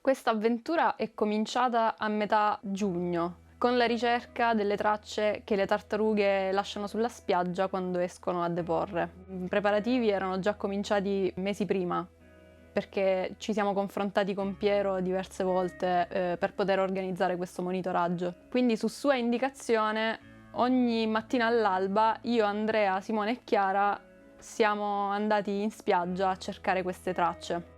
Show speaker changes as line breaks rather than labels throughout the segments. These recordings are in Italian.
Questa avventura è cominciata a metà giugno, con la ricerca delle tracce che le tartarughe lasciano sulla spiaggia quando escono a deporre. I preparativi erano già cominciati mesi prima, perché ci siamo confrontati con Piero diverse volte per poter organizzare questo monitoraggio. Quindi su sua indicazione, ogni mattina all'alba, io, Andrea, Simone e Chiara siamo andati in spiaggia a cercare queste tracce.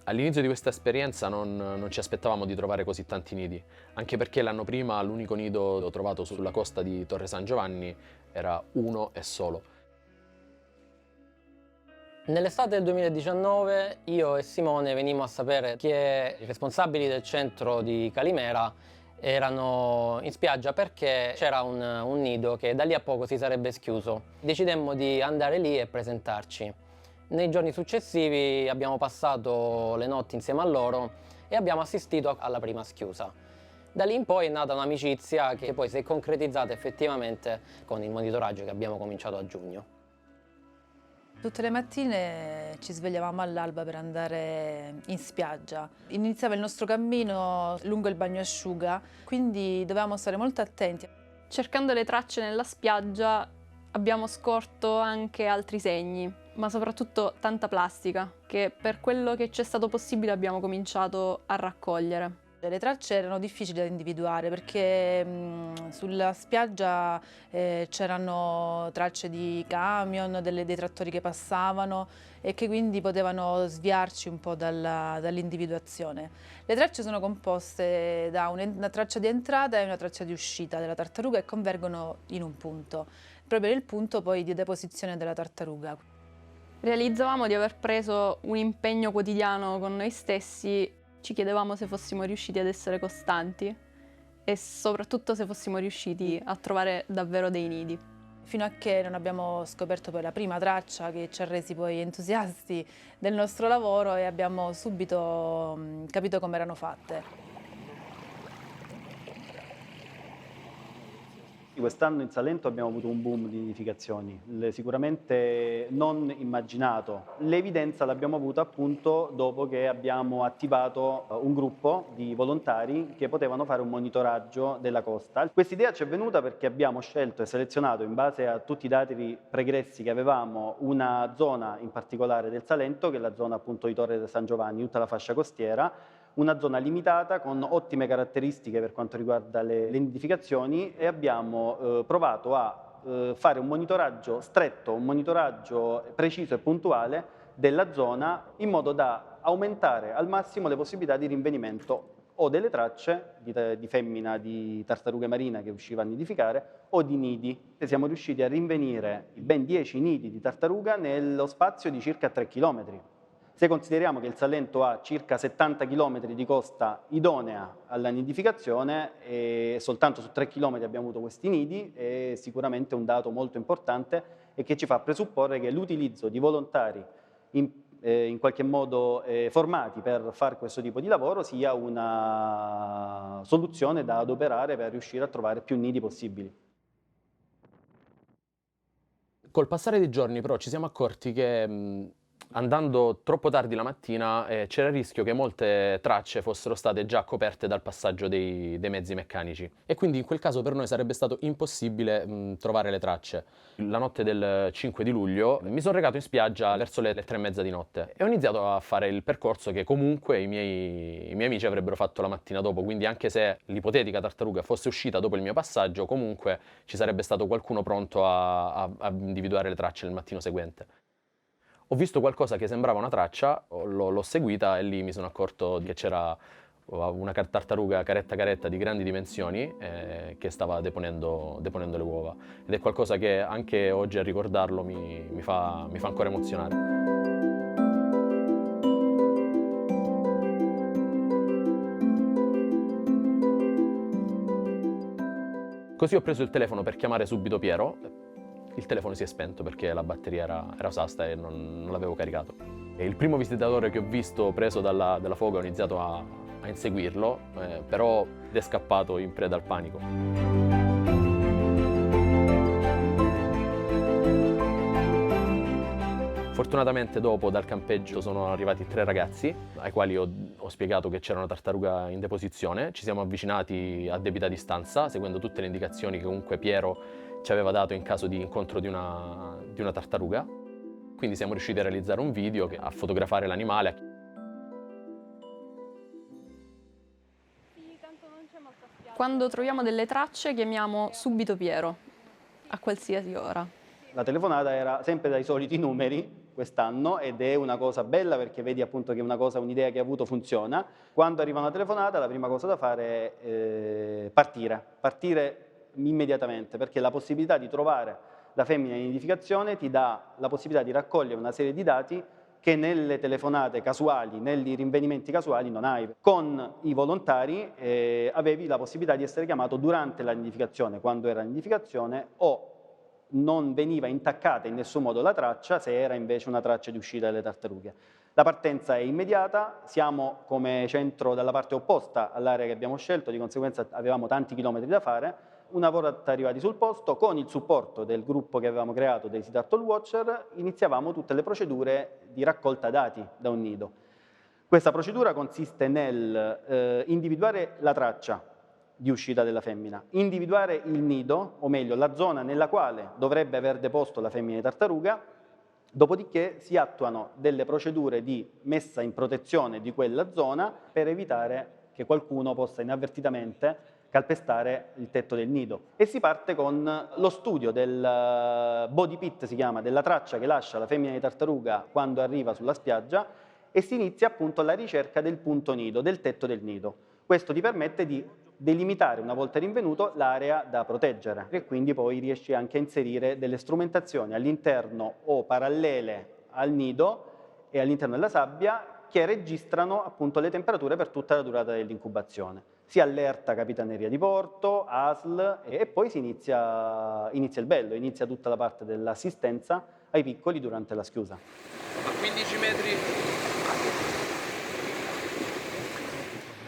All'inizio di questa esperienza non ci aspettavamo di trovare così tanti nidi, anche perché l'anno prima l'unico nido trovato sulla costa di Torre San Giovanni era uno e solo.
Nell'estate del 2019 io e Simone venimmo a sapere che i responsabili del centro di Calimera erano in spiaggia perché c'era un nido che da lì a poco si sarebbe schiuso. Decidemmo di andare lì e presentarci. Nei giorni successivi abbiamo passato le notti insieme a loro e abbiamo assistito alla prima schiusa. Da lì in poi è nata un'amicizia che poi si è concretizzata effettivamente con il monitoraggio che abbiamo cominciato a giugno.
Tutte le mattine ci svegliavamo all'alba per andare in spiaggia. Iniziava il nostro cammino lungo il bagnasciuga, quindi dovevamo stare molto attenti.
Cercando le tracce nella spiaggia abbiamo scorto anche altri segni, ma soprattutto tanta plastica, che per quello che ci è stato possibile abbiamo cominciato a raccogliere.
Le tracce erano difficili da individuare perché sulla spiaggia c'erano tracce di camion, dei trattori che passavano e che quindi potevano sviarci un po' dall'individuazione. Le tracce sono composte da una traccia di entrata e una traccia di uscita della tartaruga e convergono in un punto, proprio nel punto poi di deposizione della tartaruga.
Realizzavamo di aver preso un impegno quotidiano con noi stessi. Ci chiedevamo se fossimo riusciti ad essere costanti e soprattutto se fossimo riusciti a trovare davvero dei nidi.
Fino a che non abbiamo scoperto poi la prima traccia che ci ha resi poi entusiasti del nostro lavoro e abbiamo subito capito come erano fatte.
Quest'anno in Salento abbiamo avuto un boom di nidificazioni, sicuramente non immaginato. L'evidenza l'abbiamo avuta appunto dopo che abbiamo attivato un gruppo di volontari che potevano fare un monitoraggio della costa. Questa idea ci è venuta perché abbiamo scelto e selezionato, in base a tutti i dati pregressi che avevamo, una zona in particolare del Salento, che è la zona appunto di Torre San Giovanni, tutta la fascia costiera, una zona limitata con ottime caratteristiche per quanto riguarda le nidificazioni e abbiamo provato a fare un monitoraggio stretto, un monitoraggio preciso e puntuale della zona in modo da aumentare al massimo le possibilità di rinvenimento o delle tracce di femmina di tartaruga marina che usciva a nidificare o di nidi. E siamo riusciti a rinvenire ben 10 nidi di tartaruga nello spazio di circa 3 km. Se consideriamo che il Salento ha circa 70 km di costa idonea alla nidificazione e soltanto su 3 km abbiamo avuto questi nidi, è sicuramente un dato molto importante e che ci fa presupporre che l'utilizzo di volontari in qualche modo formati per fare questo tipo di lavoro sia una soluzione da adoperare per riuscire a trovare più nidi possibili.
Col passare dei giorni però ci siamo accorti che andando troppo tardi la mattina c'era il rischio che molte tracce fossero state già coperte dal passaggio dei mezzi meccanici e quindi in quel caso per noi sarebbe stato impossibile trovare le tracce. La notte del 5 di luglio mi sono recato in spiaggia verso le 3:30 di notte e ho iniziato a fare il percorso che comunque i miei amici avrebbero fatto la mattina dopo, quindi anche se l'ipotetica tartaruga fosse uscita dopo il mio passaggio, comunque ci sarebbe stato qualcuno pronto a individuare le tracce il mattino seguente. Ho visto qualcosa che sembrava una traccia, l'ho seguita e lì mi sono accorto che c'era una tartaruga caretta di grandi dimensioni che stava deponendo le uova. Ed è qualcosa che anche oggi a ricordarlo mi fa ancora emozionare. Così ho preso il telefono per chiamare subito Piero. Il telefono si è spento perché la batteria era esausta e non l'avevo caricato. E il primo visitatore che ho visto preso dalla foga ho iniziato a inseguirlo, però è scappato in preda al panico. Fortunatamente dopo dal campeggio sono arrivati 3 ragazzi ai quali ho spiegato che c'era una tartaruga in deposizione. Ci siamo avvicinati a debita distanza seguendo tutte le indicazioni che comunque Piero ci aveva dato in caso di incontro di una tartaruga. Quindi siamo riusciti a realizzare un video, a fotografare l'animale.
Quando troviamo delle tracce chiamiamo subito Piero, a qualsiasi ora.
La telefonata era sempre dai soliti numeri quest'anno ed è una cosa bella perché vedi appunto che un'idea che hai avuto funziona. Quando arriva una telefonata la prima cosa da fare è partire immediatamente, perché la possibilità di trovare la femmina in nidificazione ti dà la possibilità di raccogliere una serie di dati che nelle telefonate casuali, negli rinvenimenti casuali non hai. Con i volontari avevi la possibilità di essere chiamato durante la nidificazione, quando era nidificazione, o non veniva intaccata in nessun modo la traccia se era invece una traccia di uscita delle tartarughe. La partenza è immediata, siamo come centro dalla parte opposta all'area che abbiamo scelto, di conseguenza avevamo tanti chilometri da fare. Una volta arrivati sul posto, con il supporto del gruppo che avevamo creato dei Sea Turtle Watcher, iniziavamo tutte le procedure di raccolta dati da un nido. Questa procedura consiste nel individuare la traccia di uscita della femmina, individuare il nido, o meglio la zona nella quale dovrebbe aver deposto la femmina di tartaruga, dopodiché si attuano delle procedure di messa in protezione di quella zona per evitare che qualcuno possa inavvertitamente calpestare il tetto del nido. E si parte con lo studio del body pit, si chiama, della traccia che lascia la femmina di tartaruga quando arriva sulla spiaggia, e si inizia appunto la ricerca del punto nido, del tetto del nido. Questo ti permette di delimitare, una volta rinvenuto, l'area da proteggere, e quindi poi riesci anche a inserire delle strumentazioni all'interno o parallele al nido e all'interno della sabbia che registrano appunto le temperature per tutta la durata dell'incubazione. Si allerta Capitaneria di Porto, ASL, e poi si inizia il bello, inizia tutta la parte dell'assistenza ai piccoli durante la schiusa.
A 15 metri.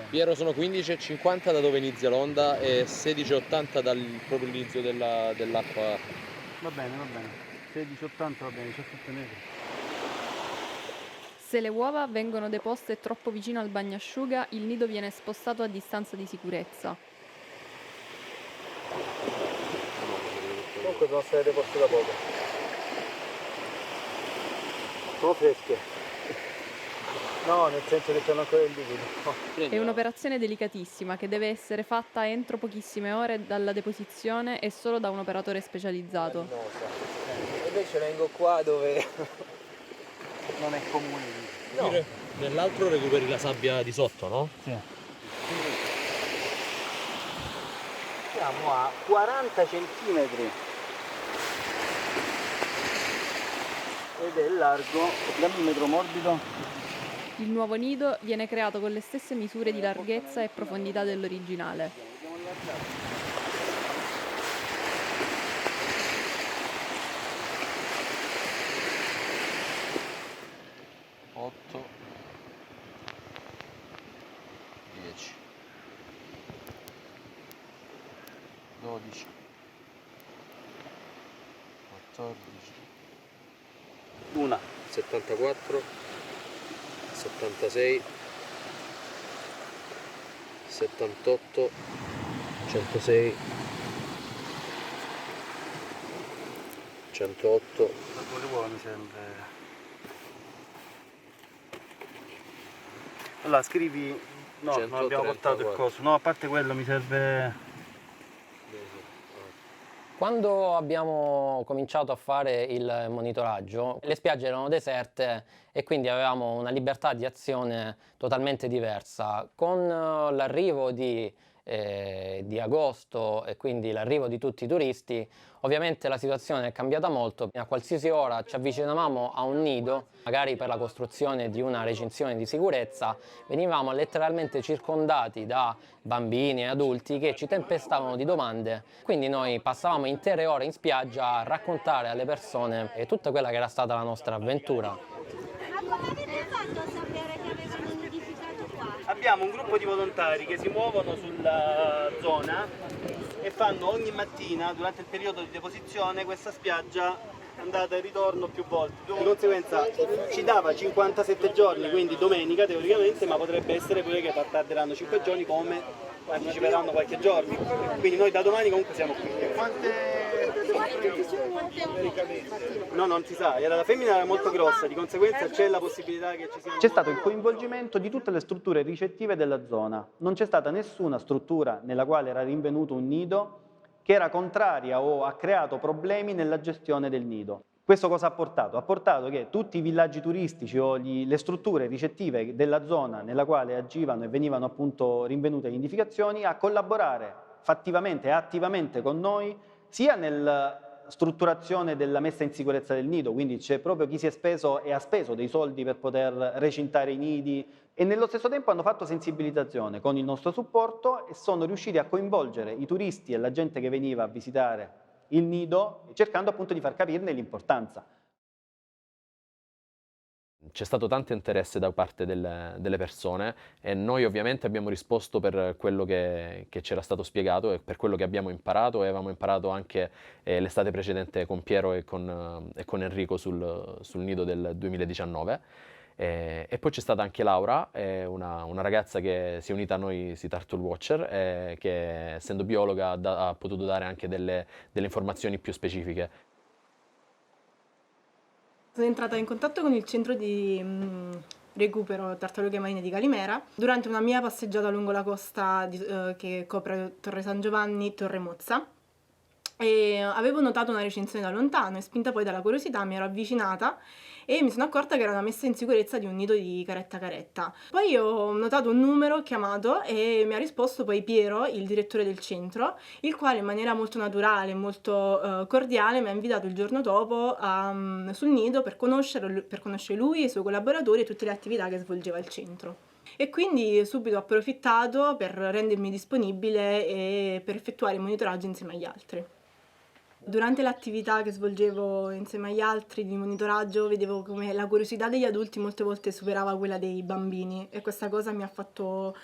Piero, sono 15,50 da dove inizia l'onda e 16,80 dal proprio inizio dell'acqua.
Va bene, 16,80 va bene, 17 metri.
Se le uova vengono deposte troppo vicino al bagnasciuga, il nido viene spostato a distanza di sicurezza.
Comunque sono state deposte da poco. Sono fresche. No, nel senso che c'hanno ancora il liquido.
È un'operazione delicatissima che deve essere fatta entro pochissime ore dalla deposizione e solo da un operatore specializzato.
Invece vengo qua dove
Non è comune.
No. Nell'altro recuperi la sabbia di sotto, no?
Sì. Siamo a 40 centimetri ed è largo, dammi il metro morbido.
Il nuovo nido viene creato con le stesse misure di larghezza e profondità dell'originale.
8, 10, 12, 14,
Una.
74, 76, 78, 106, 108,
Mi sembra. Allora scrivi. No, non abbiamo portato il coso. No, a parte quello mi serve.
Quando abbiamo cominciato a fare il monitoraggio, le spiagge erano deserte e quindi avevamo una libertà di azione totalmente diversa. Con l'arrivo di agosto e quindi l'arrivo di tutti i turisti, ovviamente la situazione è cambiata molto. A qualsiasi ora ci avvicinavamo a un nido, magari per la costruzione di una recinzione di sicurezza, venivamo letteralmente circondati da bambini e adulti che ci tempestavano di domande. Quindi noi passavamo intere ore in spiaggia a raccontare alle persone tutta quella che era stata la nostra avventura.
Ma come avete fatto a sapere che avevano nidificato qua?
Abbiamo un gruppo di volontari che si muovono sulla zona e fanno ogni mattina, durante il periodo di deposizione, questa spiaggia andata e ritorno più volte. Di conseguenza ci dava 57 giorni, quindi domenica teoricamente, ma potrebbe essere pure che tarderanno 5 giorni come anticiperanno qualche giorno. Quindi noi da domani comunque siamo qui. No, non si sa, la femmina era molto grossa, di conseguenza c'è la possibilità che ci sia... C'è stato il coinvolgimento di tutte le strutture ricettive della zona. Non c'è stata nessuna struttura nella quale era rinvenuto un nido che era contraria o ha creato problemi nella gestione del nido. Questo cosa ha portato? Ha portato che tutti i villaggi turistici o le strutture ricettive della zona nella quale agivano e venivano appunto rinvenute le nidificazioni a collaborare fattivamente e attivamente con noi sia nella strutturazione della messa in sicurezza del nido, quindi c'è proprio chi si è speso e ha speso dei soldi per poter recintare i nidi, e nello stesso tempo hanno fatto sensibilizzazione con il nostro supporto e sono riusciti a coinvolgere i turisti e la gente che veniva a visitare il nido, cercando appunto di far capirne l'importanza.
C'è stato tanto interesse da parte delle persone e noi ovviamente abbiamo risposto per quello che ci era stato spiegato e per quello che abbiamo imparato, e avevamo imparato anche l'estate precedente con Piero e con Enrico sul nido del 2019. E poi c'è stata anche Laura, una ragazza che si è unita a noi, Sea Turtle Watcher, che essendo biologa ha potuto dare anche delle informazioni più specifiche.
Sono entrata in contatto con il centro di recupero tartarughe marine di Calimera durante una mia passeggiata lungo la costa che copre Torre San Giovanni, Torre Mozza, e avevo notato una recinzione da lontano e, spinta poi dalla curiosità, mi ero avvicinata e mi sono accorta che era una messa in sicurezza di un nido di caretta caretta. Poi ho notato un numero, ho chiamato e mi ha risposto poi Piero, il direttore del centro, il quale in maniera molto naturale, molto cordiale mi ha invitato il giorno dopo sul nido per conoscere lui, i suoi collaboratori e tutte le attività che svolgeva il centro. E quindi subito ho approfittato per rendermi disponibile e per effettuare il monitoraggio insieme agli altri. Durante l'attività che svolgevo insieme agli altri di monitoraggio vedevo come la curiosità degli adulti molte volte superava quella dei bambini, e questa cosa mi ha fatto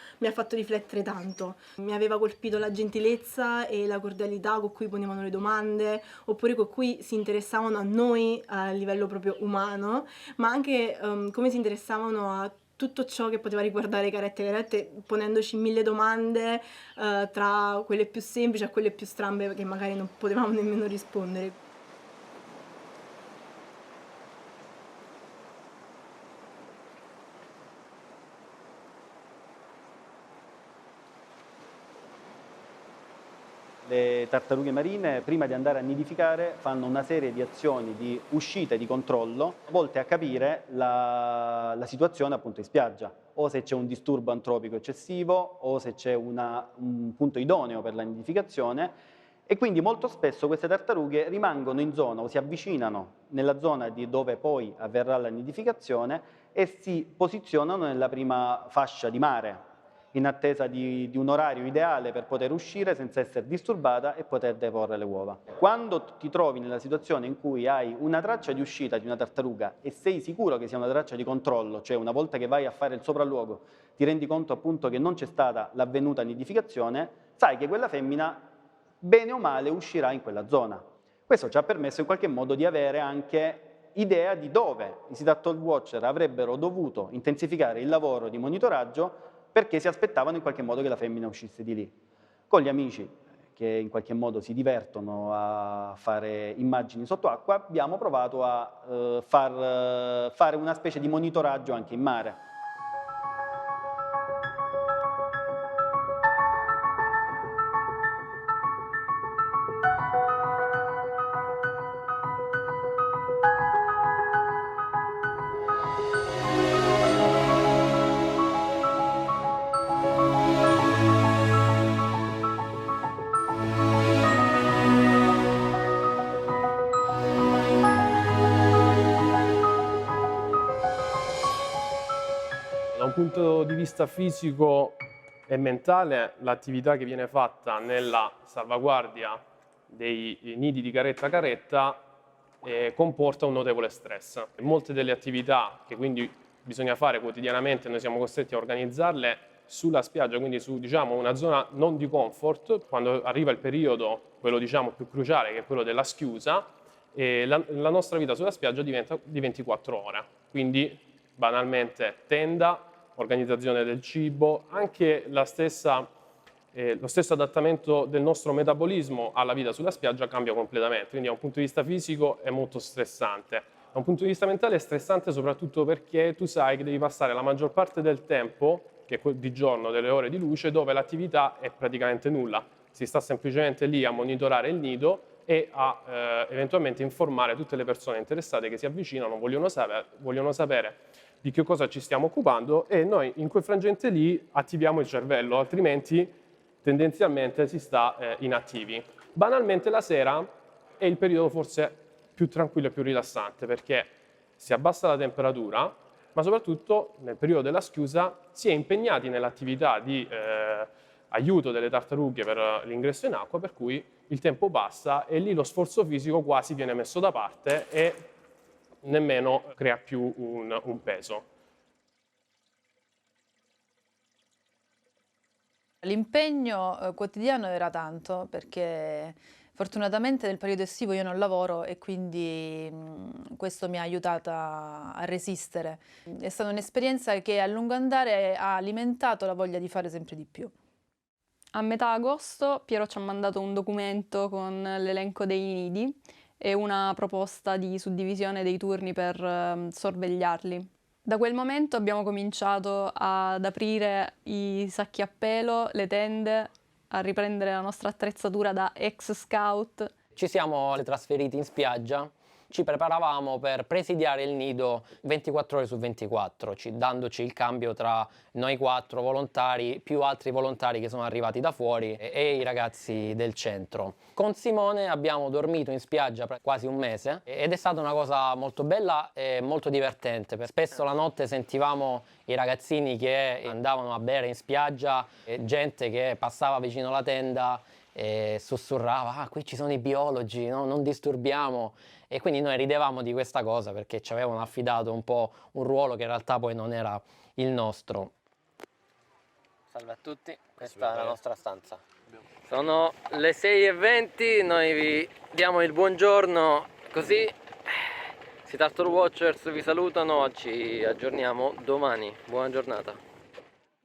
riflettere tanto. Mi aveva colpito la gentilezza e la cordialità con cui ponevano le domande, oppure con cui si interessavano a noi a livello proprio umano, ma anche come si interessavano a tutto ciò che poteva riguardare carette, ponendoci 1000 domande, tra quelle più semplici a quelle più strambe che magari non potevamo nemmeno rispondere.
Le tartarughe marine, prima di andare a nidificare, fanno una serie di azioni di uscita e di controllo volte a capire la situazione appunto in spiaggia, o se c'è un disturbo antropico eccessivo o se c'è un punto idoneo per la nidificazione, e quindi molto spesso queste tartarughe rimangono in zona o si avvicinano nella zona dove poi avverrà la nidificazione e si posizionano nella prima fascia di mare, in attesa di un orario ideale per poter uscire senza essere disturbata e poter deporre le uova. Quando ti trovi nella situazione in cui hai una traccia di uscita di una tartaruga e sei sicuro che sia una traccia di controllo, cioè una volta che vai a fare il sopralluogo ti rendi conto appunto che non c'è stata l'avvenuta nidificazione, sai che quella femmina bene o male uscirà in quella zona. Questo ci ha permesso in qualche modo di avere anche idea di dove i Sea Turtle Watcher avrebbero dovuto intensificare il lavoro di monitoraggio, perché si aspettavano in qualche modo che la femmina uscisse di lì. Con gli amici che in qualche modo si divertono a fare immagini sott'acqua, abbiamo provato a fare una specie di monitoraggio anche in mare.
Da un punto di vista fisico e mentale, l'attività che viene fatta nella salvaguardia dei nidi di caretta comporta un notevole stress. Molte delle attività che quindi bisogna fare quotidianamente, noi siamo costretti a organizzarle sulla spiaggia, quindi su una zona non di comfort. Quando arriva il periodo, quello più cruciale, che è quello della schiusa, e la nostra vita sulla spiaggia diventa di 24 ore. Quindi banalmente tenda, organizzazione del cibo, anche lo stesso adattamento del nostro metabolismo alla vita sulla spiaggia cambia completamente, quindi da un punto di vista fisico è molto stressante. Da un punto di vista mentale è stressante soprattutto perché tu sai che devi passare la maggior parte del tempo, che è di giorno, delle ore di luce, dove l'attività è praticamente nulla. Si sta semplicemente lì a monitorare il nido e a eventualmente informare tutte le persone interessate che si avvicinano, vogliono sapere di che cosa ci stiamo occupando, e noi in quel frangente lì attiviamo il cervello, altrimenti tendenzialmente si sta inattivi. Banalmente la sera è il periodo forse più tranquillo e più rilassante, perché si abbassa la temperatura, ma soprattutto nel periodo della schiusa si è impegnati nell'attività di aiuto delle tartarughe per l'ingresso in acqua, per cui il tempo passa e lì lo sforzo fisico quasi viene messo da parte e nemmeno crea più un peso.
L'impegno quotidiano era tanto, perché fortunatamente nel periodo estivo io non lavoro e quindi questo mi ha aiutata a resistere. È stata un'esperienza che a lungo andare ha alimentato la voglia di fare sempre di più.
A metà agosto Piero ci ha mandato un documento con l'elenco dei nidi e una proposta di suddivisione dei turni per sorvegliarli. Da quel momento abbiamo cominciato ad aprire i sacchi a pelo, le tende, a riprendere la nostra attrezzatura da ex scout.
Ci siamo trasferiti in spiaggia, ci preparavamo per presidiare il nido 24 ore su 24, dandoci il cambio tra noi 4 volontari più altri volontari che sono arrivati da fuori e i ragazzi del centro. Con Simone abbiamo dormito in spiaggia per quasi un mese ed è stata una cosa molto bella e molto divertente. Spesso la notte sentivamo i ragazzini che andavano a bere in spiaggia, gente che passava vicino alla tenda e sussurrava: "Ah, qui ci sono i biologi, no? Non disturbiamo". E quindi noi ridevamo di questa cosa perché ci avevano affidato un po' un ruolo che in realtà poi non era il nostro. Salve a tutti, questa è la nostra stanza. Sono le 6:20, noi vi diamo il buongiorno, così i Turtle Watchers vi salutano, ci aggiorniamo domani. Buona giornata.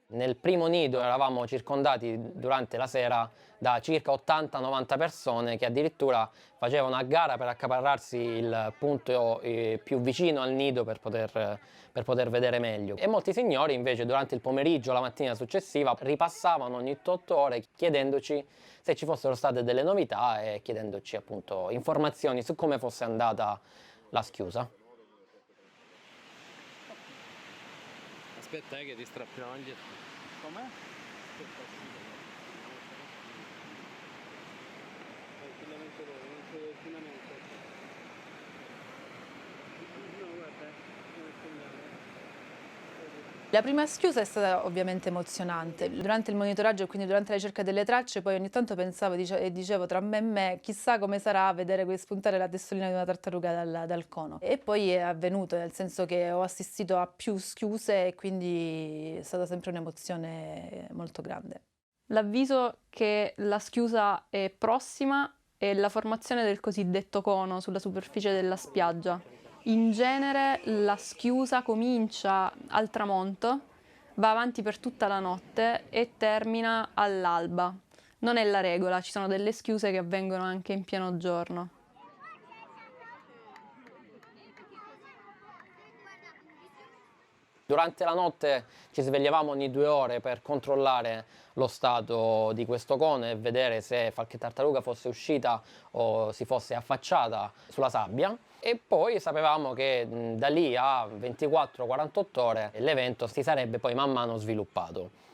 Nel primo nido eravamo circondati durante la sera da circa 80-90 persone che addirittura facevano a gara per accaparrarsi il punto più vicino al nido per poter vedere meglio. E molti signori invece durante il pomeriggio, la mattina successiva, ripassavano ogni 8 ore chiedendoci se ci fossero state delle novità e chiedendoci appunto informazioni su come fosse andata la schiusa.
Aspetta che ti strappi la maglietta. Com'è?
La prima schiusa è stata ovviamente emozionante. Durante il monitoraggio e quindi durante la ricerca delle tracce poi ogni tanto pensavo e dicevo tra me e me: chissà come sarà vedere spuntare la testolina di una tartaruga dal cono. E poi è avvenuto, nel senso che ho assistito a più schiuse e quindi è stata sempre un'emozione molto grande.
L'avviso che la schiusa è prossima è la formazione del cosiddetto cono sulla superficie della spiaggia. In genere la schiusa comincia al tramonto, va avanti per tutta la notte e termina all'alba. Non è la regola, ci sono delle schiuse che avvengono anche in pieno giorno.
Durante la notte ci svegliavamo ogni 2 ore per controllare lo stato di questo cono e vedere se qualche tartaruga fosse uscita o si fosse affacciata sulla sabbia. E poi sapevamo che da lì a 24-48 ore l'evento si sarebbe poi man mano sviluppato.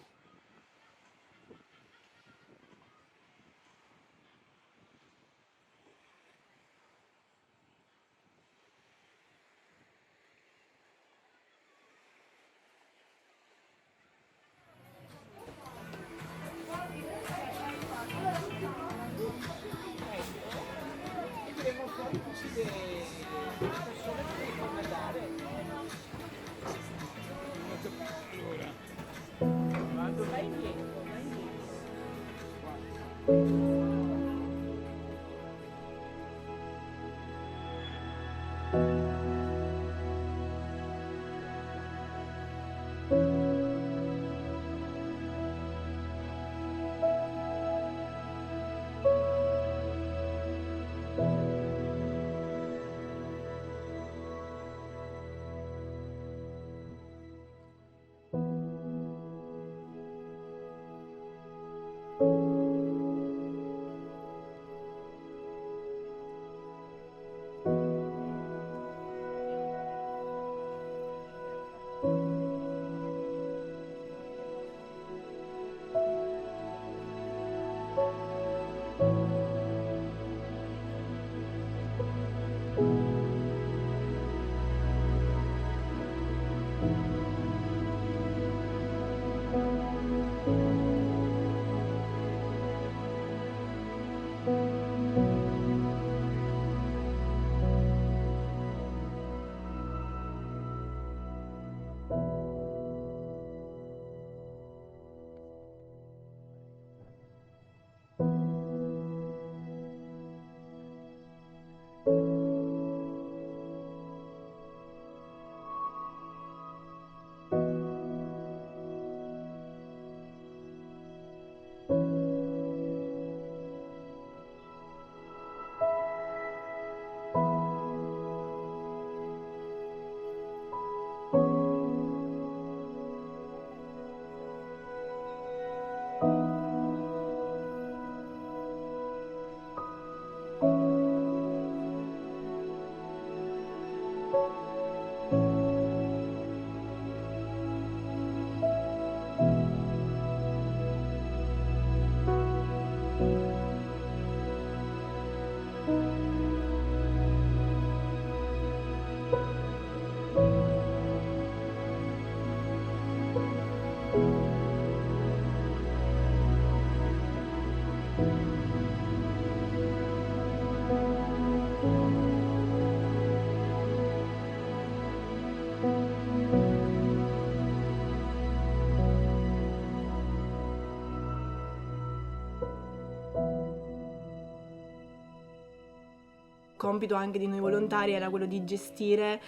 compito anche di noi volontari era quello di gestire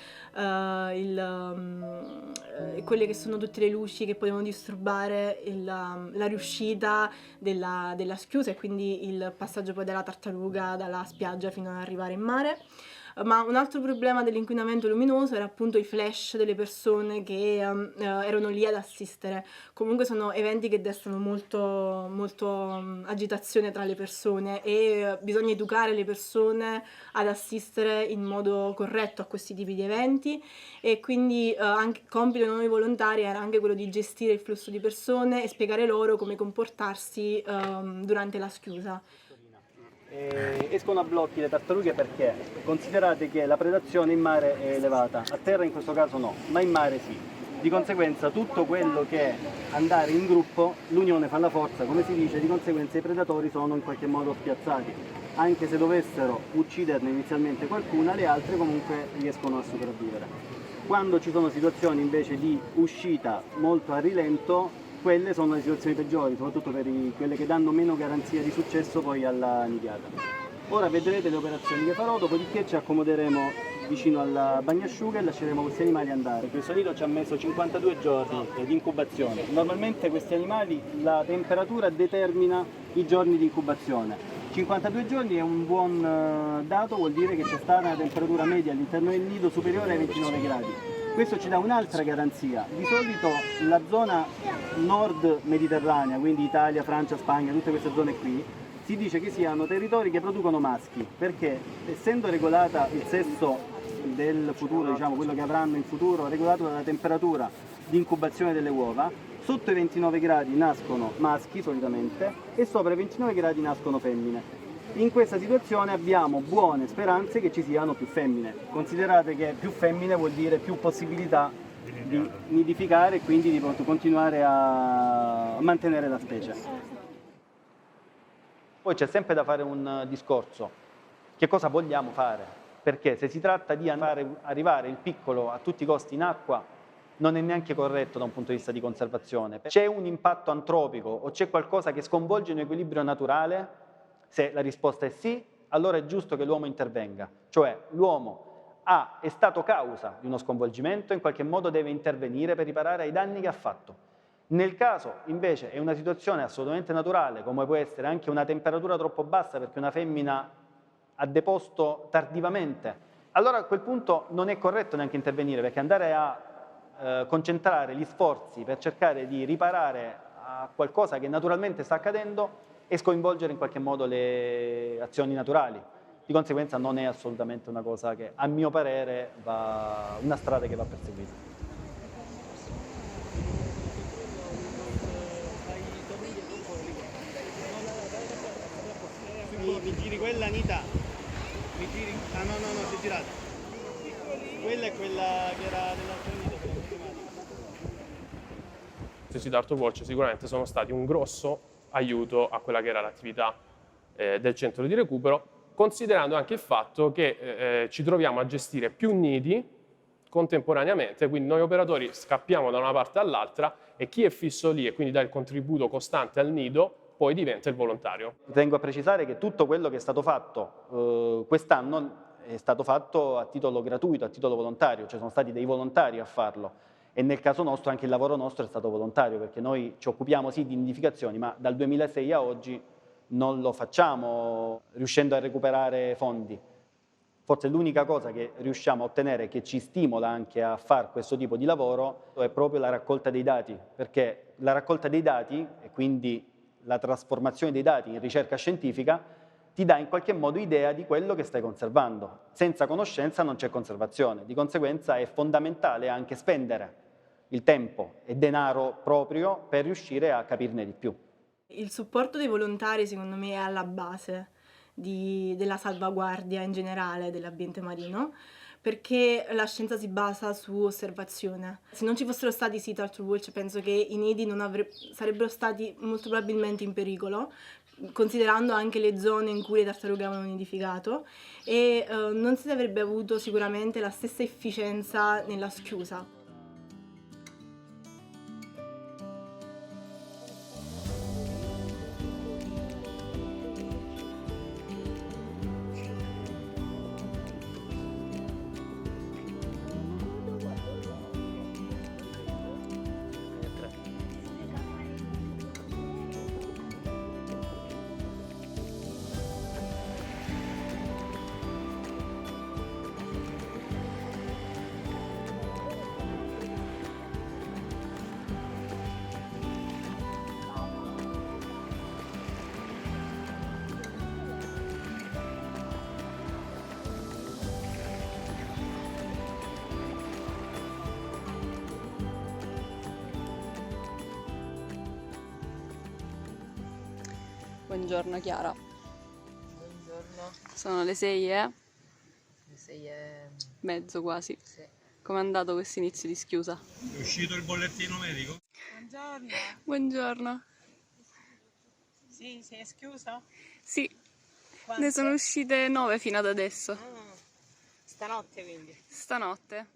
quelle che sono tutte le luci che potevano disturbare la riuscita della schiusa e quindi il passaggio poi della tartaruga dalla spiaggia fino ad arrivare in mare. Ma un altro problema dell'inquinamento luminoso era appunto i flash delle persone che erano lì ad assistere. Comunque sono eventi che destano molto agitazione tra le persone e bisogna educare le persone ad assistere in modo corretto a questi tipi di eventi e quindi anche compito di noi volontari era anche quello di gestire il flusso di persone e spiegare loro come comportarsi durante la schiusa.
Escono a blocchi le tartarughe perché considerate che la predazione in mare è elevata, a terra in questo caso no, ma in mare sì. Di conseguenza tutto quello che è andare in gruppo, l'unione fa la forza, come si dice, di conseguenza i predatori sono in qualche modo spiazzati. Anche se dovessero ucciderne inizialmente qualcuna, le altre comunque riescono a sopravvivere. Quando ci sono situazioni invece di uscita molto a rilento, quelle sono le situazioni peggiori, soprattutto per quelle che danno meno garanzia di successo poi alla nidiata. Ora vedrete le operazioni che farò, dopodiché ci accomoderemo vicino al bagnasciuga e lasceremo questi animali andare. Questo nido ci ha messo 52 giorni di incubazione. Normalmente questi animali la temperatura determina i giorni di incubazione. 52 giorni è un buon dato, vuol dire che c'è stata una temperatura media all'interno del nido superiore ai 29 gradi. Questo ci dà un'altra garanzia. Di solito la zona nord mediterranea, quindi Italia, Francia, Spagna, tutte queste zone qui, si dice che siano territori che producono maschi, perché essendo regolata il sesso del futuro, diciamo quello che avranno in futuro, regolato dalla temperatura di incubazione delle uova, sotto i 29 gradi nascono maschi solitamente e sopra i 29 gradi nascono femmine. In questa situazione abbiamo buone speranze che ci siano più femmine. Considerate che più femmine vuol dire più possibilità di nidificare e quindi di continuare a mantenere la specie. Poi c'è sempre da fare un discorso. Che cosa vogliamo fare? Perché se si tratta di arrivare il piccolo a tutti i costi in acqua, non è neanche corretto da un punto di vista di conservazione. C'è un impatto antropico o c'è qualcosa che sconvolge un equilibrio naturale? Se la risposta è sì, allora è giusto che l'uomo intervenga. Cioè l'uomo è stato causa di uno sconvolgimento, in qualche modo deve intervenire per riparare ai danni che ha fatto. Nel caso invece è una situazione assolutamente naturale, come può essere anche una temperatura troppo bassa perché una femmina ha deposto tardivamente, allora a quel punto non è corretto neanche intervenire, perché andare a concentrare gli sforzi per cercare di riparare a qualcosa che naturalmente sta accadendo e sconvolgere in qualche modo le azioni naturali. Di conseguenza non è assolutamente una cosa che, a mio parere, una strada che va perseguita.
Mi giri quella Anita, mi giri, ah no, si è girata. Quella è quella che era dell'altro nido, quella matematica.
Questi Dark Watch sicuramente sono stati un grosso aiuto a quella che era l'attività del centro di recupero, considerando anche il fatto che ci troviamo a gestire più nidi contemporaneamente, quindi noi operatori scappiamo da una parte all'altra e chi è fisso lì e quindi dà il contributo costante al nido poi diventa il volontario.
Tengo a precisare che tutto quello che è stato fatto quest'anno è stato fatto a titolo gratuito, a titolo volontario, cioè sono stati dei volontari a farlo e nel caso nostro anche il lavoro nostro è stato volontario perché noi ci occupiamo sì di nidificazioni ma dal 2006 a oggi non lo facciamo riuscendo a recuperare fondi. Forse l'unica cosa che riusciamo a ottenere che ci stimola anche a fare questo tipo di lavoro è proprio la raccolta dei dati, perché la raccolta dei dati e quindi la trasformazione dei dati in ricerca scientifica ti dà in qualche modo idea di quello che stai conservando. Senza conoscenza non c'è conservazione, di conseguenza è fondamentale anche spendere il tempo e denaro proprio per riuscire a capirne di più.
Il supporto dei volontari secondo me è alla base della salvaguardia in generale dell'ambiente marino, perché la scienza si basa su osservazione. Se non ci fossero stati Sea Turtle Watch penso che i nidi sarebbero stati molto probabilmente in pericolo, considerando anche le zone in cui le tartarughe avevano nidificato e non si avrebbe avuto sicuramente la stessa efficienza nella schiusa.
Buongiorno Chiara.
Buongiorno.
Sono le 6
Le 6:30
quasi.
Sì.
Com'è andato questo inizio di schiusa?
È uscito il bollettino medico?
Buongiorno.
Buongiorno.
Sì, sei schiusa?
Sì,
Quante?
ne sono uscite 9 fino ad adesso.
Stanotte quindi.
Stanotte.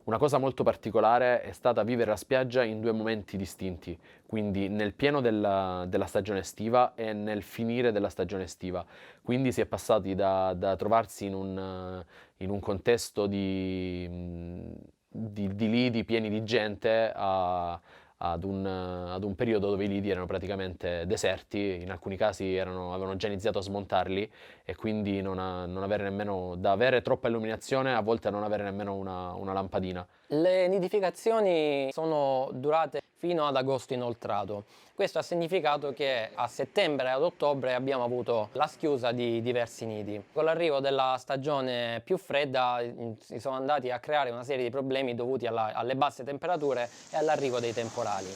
Una cosa molto particolare è stata vivere la spiaggia in due momenti distinti, quindi nel pieno della stagione estiva e nel finire della stagione estiva. Quindi si è passati da trovarsi in un contesto di lidi pieni di gente ad un periodo dove i lidi erano praticamente deserti, in alcuni casi avevano già iniziato a smontarli e quindi non avere nemmeno, da avere troppa illuminazione, a volte a non avere nemmeno una lampadina.
Le nidificazioni sono durate fino ad agosto inoltrato. Questo ha significato che a settembre e ad ottobre abbiamo avuto la schiusa di diversi nidi. Con l'arrivo della stagione più fredda si sono andati a creare una serie di problemi dovuti alle basse temperature e all'arrivo dei temporali.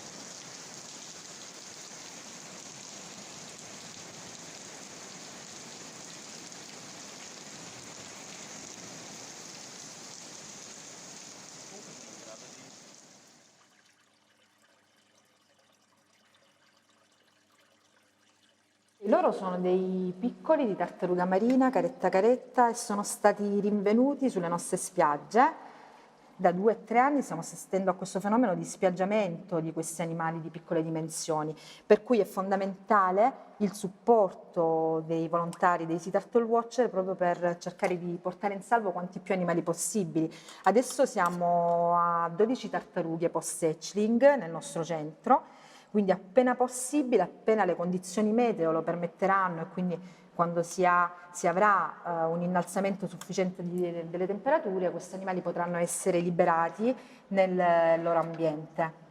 Loro sono dei piccoli di tartaruga marina, caretta caretta, e sono stati rinvenuti sulle nostre spiagge da 2 o 3 anni stiamo assistendo a questo fenomeno di spiaggiamento di questi animali di piccole dimensioni, per cui è fondamentale il supporto dei volontari dei Sea Turtle Watcher proprio per cercare di portare in salvo quanti più animali possibili. Adesso siamo a 12 tartarughe post-hatchling nel nostro centro, quindi appena possibile, appena le condizioni meteo lo permetteranno e quindi quando si avrà un innalzamento sufficiente delle temperature, questi animali potranno essere liberati nel loro ambiente.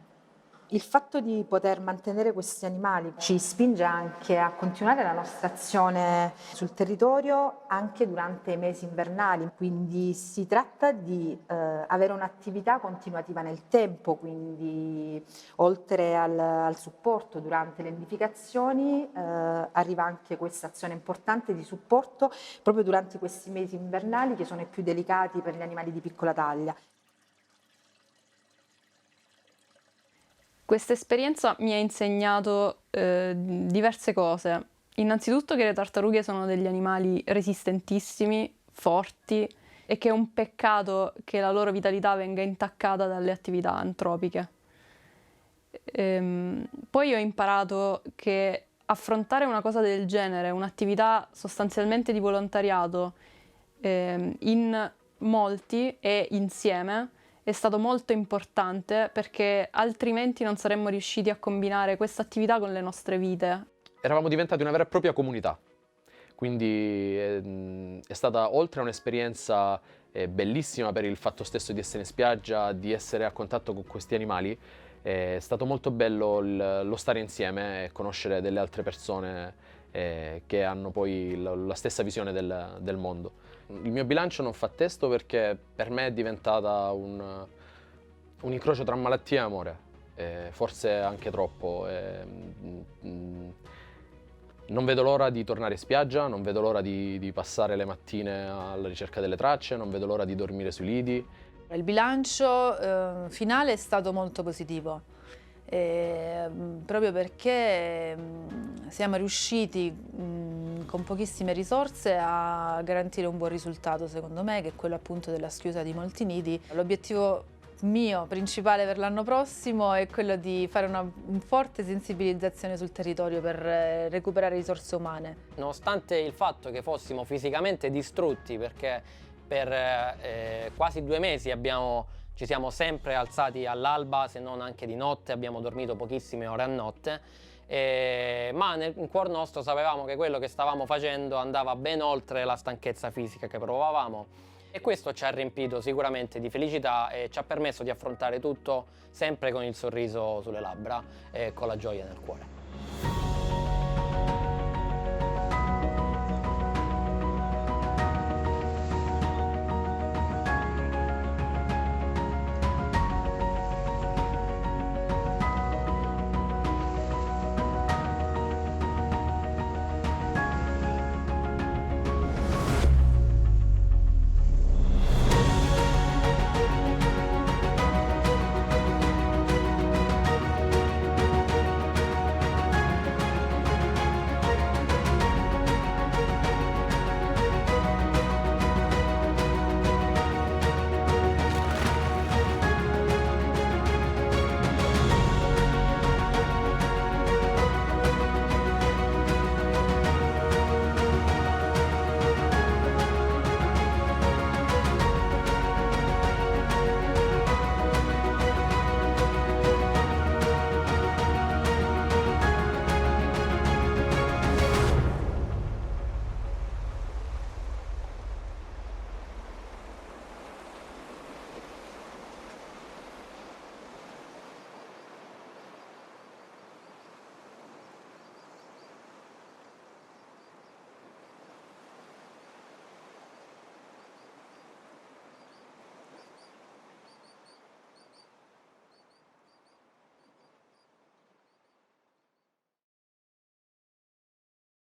Il fatto di poter mantenere questi animali ci spinge anche a continuare la nostra azione sul territorio anche durante i mesi invernali, quindi si tratta di avere un'attività continuativa nel tempo, quindi oltre al supporto durante le nidificazioni arriva anche questa azione importante di supporto proprio durante questi mesi invernali che sono i più delicati per gli animali di piccola taglia.
Questa esperienza mi ha insegnato diverse cose. Innanzitutto che le tartarughe sono degli animali resistentissimi, forti e che è un peccato che la loro vitalità venga intaccata dalle attività antropiche. Poi ho imparato che affrontare una cosa del genere, un'attività sostanzialmente di volontariato in molti e insieme, è stato molto importante perché altrimenti non saremmo riusciti a combinare questa attività con le nostre vite.
Eravamo diventati una vera e propria comunità, quindi è stata, oltre a un'esperienza bellissima per il fatto stesso di essere in spiaggia, di essere a contatto con questi animali, è stato molto bello lo stare insieme e conoscere delle altre persone che hanno poi la stessa visione del mondo. Il mio bilancio non fa testo perché per me è diventata un incrocio tra malattia e amore, forse anche troppo. Non vedo l'ora di tornare in spiaggia, non vedo l'ora di passare le mattine alla ricerca delle tracce, non vedo l'ora di dormire sui lidi.
Il bilancio finale è stato molto positivo, proprio perché siamo riusciti con pochissime risorse a garantire un buon risultato, secondo me, che è quello appunto della schiusa di molti nidi. L'obiettivo mio principale per l'anno prossimo è quello di fare una forte sensibilizzazione sul territorio per recuperare risorse umane.
Nonostante il fatto che fossimo fisicamente distrutti, perché per quasi 2 mesi ci siamo sempre alzati all'alba, se non anche di notte, abbiamo dormito pochissime ore a notte, ma nel cuor nostro sapevamo che quello che stavamo facendo andava ben oltre la stanchezza fisica che provavamo, e questo ci ha riempito sicuramente di felicità e ci ha permesso di affrontare tutto sempre con il sorriso sulle labbra e con la gioia nel cuore.